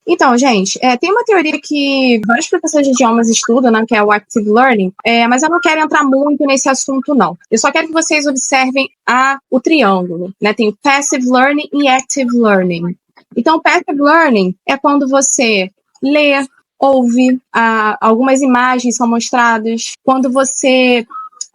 Então, gente, tem uma teoria que vários professores de idiomas estudam, né, que é o Active Learning, mas eu não quero entrar muito nesse assunto, não. Eu só quero que vocês observem o triângulo, né? Tem o Passive Learning e Active Learning. Então, Passive Learning é quando você lê, ouve, algumas imagens são mostradas, quando você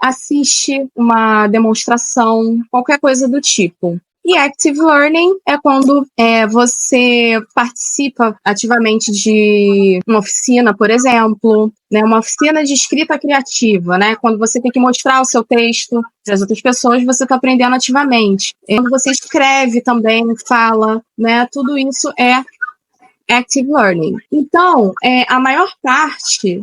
assiste uma demonstração, qualquer coisa do tipo. E Active Learning é quando você participa ativamente de uma oficina, por exemplo, né, uma oficina de escrita criativa, né, quando você tem que mostrar o seu texto para as outras pessoas, você está aprendendo ativamente. Quando você escreve também, fala, né, tudo isso é Active Learning. Então, a maior parte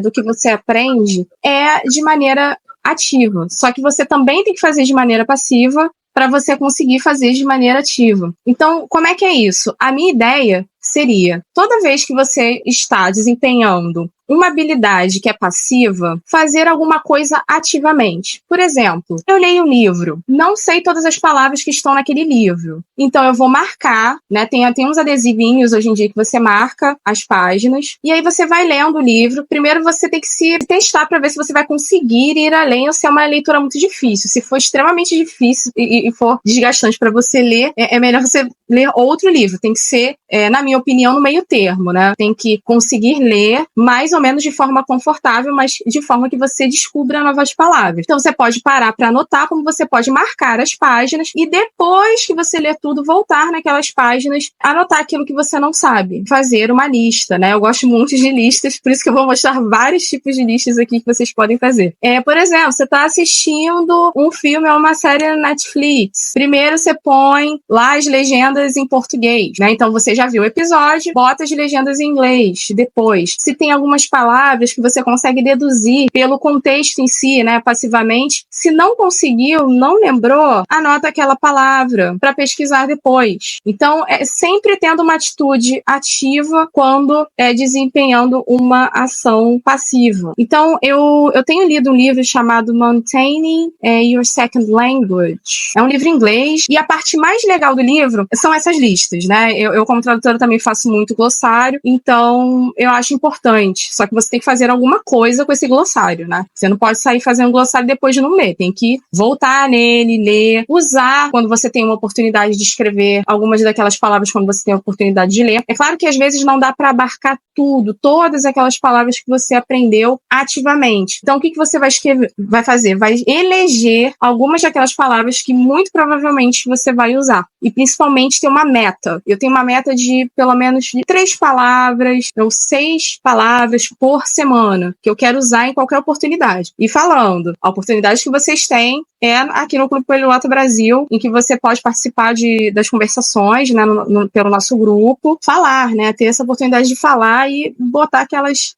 do que você aprende é de maneira ativa, só que você também tem que fazer de maneira passiva para você conseguir fazer de maneira ativa. Então, como é que é isso? A minha ideia seria, toda vez que você está desempenhando uma habilidade que é passiva, fazer alguma coisa ativamente. Por exemplo, eu leio um livro, não sei todas as palavras que estão naquele livro, então eu vou marcar, né? Tem uns adesivinhos hoje em dia que você marca as páginas, e aí você vai lendo o livro. Primeiro você tem que se testar para ver se você vai conseguir ir além ou se é uma leitura muito difícil. Se for extremamente difícil e for desgastante para você ler, é melhor você ler outro livro. Tem que ser, na minha opinião, no meio termo, né? Tem que conseguir ler mais ou menos de forma confortável, mas de forma que você descubra novas palavras. Então você pode parar para anotar, como você pode marcar as páginas e depois que você ler tudo, voltar naquelas páginas, anotar aquilo que você não sabe. Fazer uma lista, né? Eu gosto muito de listas, por isso que eu vou mostrar vários tipos de listas aqui que vocês podem fazer. Por exemplo, você está assistindo um filme ou uma série na Netflix. Primeiro você põe lá as legendas em português, né? Então você já viu o episódio, bota as legendas em inglês. Depois, se tem algumas palavras que você consegue deduzir pelo contexto em si, né, passivamente, se não conseguiu, não lembrou, anota aquela palavra para pesquisar depois. Então, sempre tendo uma atitude ativa quando desempenhando uma ação passiva. Então, eu tenho lido um livro chamado Maintaining Your Second Language. É um livro em inglês e a parte mais legal do livro são essas listas, né? Eu como tradutora, também faço muito glossário, então eu acho importante. Só que você tem que fazer alguma coisa com esse glossário, né? Você não pode sair fazendo glossário depois de não ler. Tem que voltar nele, ler, usar quando você tem uma oportunidade de escrever algumas daquelas palavras quando você tem a oportunidade de ler. É claro que às vezes não dá para abarcar tudo, todas aquelas palavras que você aprendeu ativamente. Então o que você vai escrever, vai fazer? Vai eleger algumas daquelas palavras que muito provavelmente você vai usar. E principalmente ter uma meta. Eu tenho uma meta de pelo menos de 3 palavras ou 6 palavras por semana que eu quero usar em qualquer oportunidade. E falando, a oportunidade que vocês têm é aqui no Clube Poliglota Brasil, em que você pode participar das conversações, né, pelo nosso grupo, falar, né, ter essa oportunidade de falar e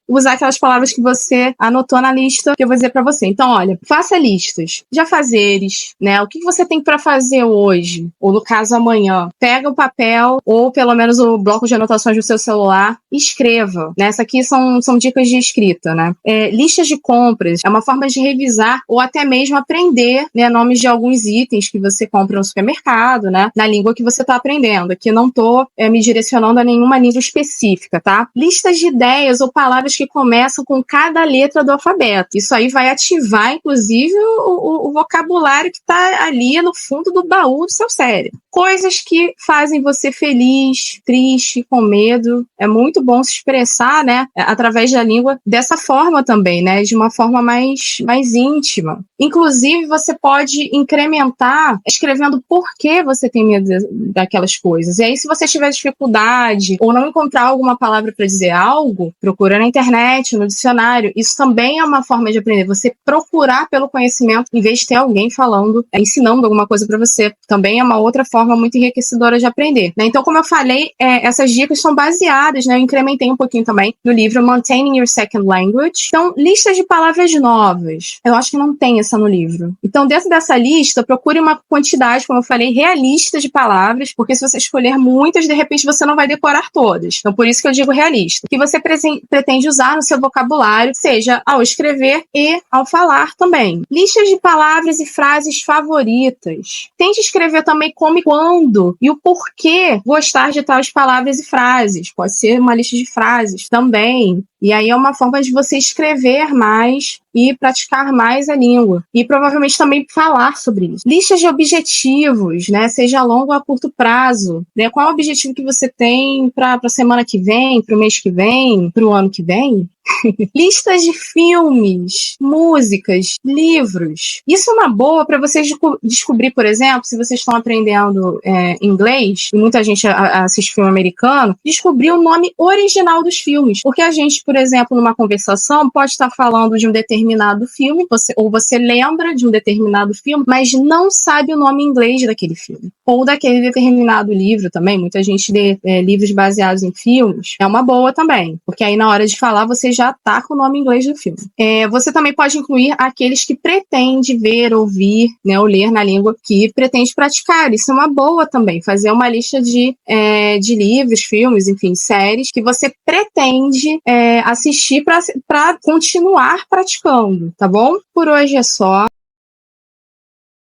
usar aquelas palavras que você anotou na lista que eu vou dizer para você. Então, olha, faça listas de afazeres, né, o que você tem para fazer hoje, ou no caso amanhã. Pega o papel, ou pelo menos o bloco de anotações do seu celular, e escreva, né, essas aqui são dicas de escrita, né. Listas de compras é uma forma de revisar ou até mesmo aprender, né, nomes de alguns itens que você compra no supermercado, né, na língua que você está aprendendo. Aqui não estou me direcionando a nenhuma língua específica, tá? Listas de ideias ou palavras que começam com cada letra do alfabeto. Isso aí vai ativar, inclusive, o vocabulário que está ali no fundo do baú do seu cérebro. Coisas que fazem você feliz, triste, com medo. É muito bom se expressar, né, através da língua dessa forma também, né, de uma forma mais íntima. Inclusive, você pode incrementar escrevendo por que você tem medo daquelas coisas. E aí, se você tiver dificuldade ou não encontrar alguma palavra para dizer algo, procura na internet, no dicionário. Isso também é uma forma de aprender. Você procurar pelo conhecimento em vez de ter alguém falando, ensinando alguma coisa para você. Também é uma outra forma muito enriquecedora de aprender, né? Então, como eu falei, essas dicas são baseadas, né? Eu incrementei um pouquinho também no livro Maintaining Your Second Language. Então, listas de palavras novas. Eu acho que não tem essa no livro. Então, dentro dessa lista, procure uma quantidade, como eu falei, realista de palavras, porque se você escolher muitas, de repente você não vai decorar todas. Então, por isso que eu digo realista. Que você pretende usar no seu vocabulário, seja ao escrever e ao falar também. Listas de palavras e frases favoritas. Tente escrever também como e quando e o porquê gostar de tais palavras e frases. Pode ser uma lista de frases também. E aí é uma forma de você escrever mais e praticar mais a língua. E provavelmente também falar sobre isso. Listas de objetivos, né? Seja a longo ou a curto prazo. Né? Qual é o objetivo que você tem para a semana que vem, para o mês que vem, para o ano que vem? Listas de filmes, músicas, livros. Isso é uma boa para vocês descobrir, por exemplo, se vocês estão aprendendo inglês, e muita gente assiste filme americano, descobrir o nome original dos filmes. Porque a gente, por exemplo, numa conversação, pode estar falando de um determinado filme, ou você lembra de um determinado filme, mas não sabe o nome em inglês daquele filme. Ou daquele determinado livro também. Muita gente lê livros baseados em filmes. É uma boa também, porque aí na hora de falar você já tá com o nome em inglês do filme. Você também pode incluir aqueles que pretende ver, ouvir, né, ou ler na língua que pretende praticar. Isso é uma boa também, fazer uma lista de livros, filmes, enfim, séries que você pretende assistir para continuar praticando, tá bom? Por hoje é só.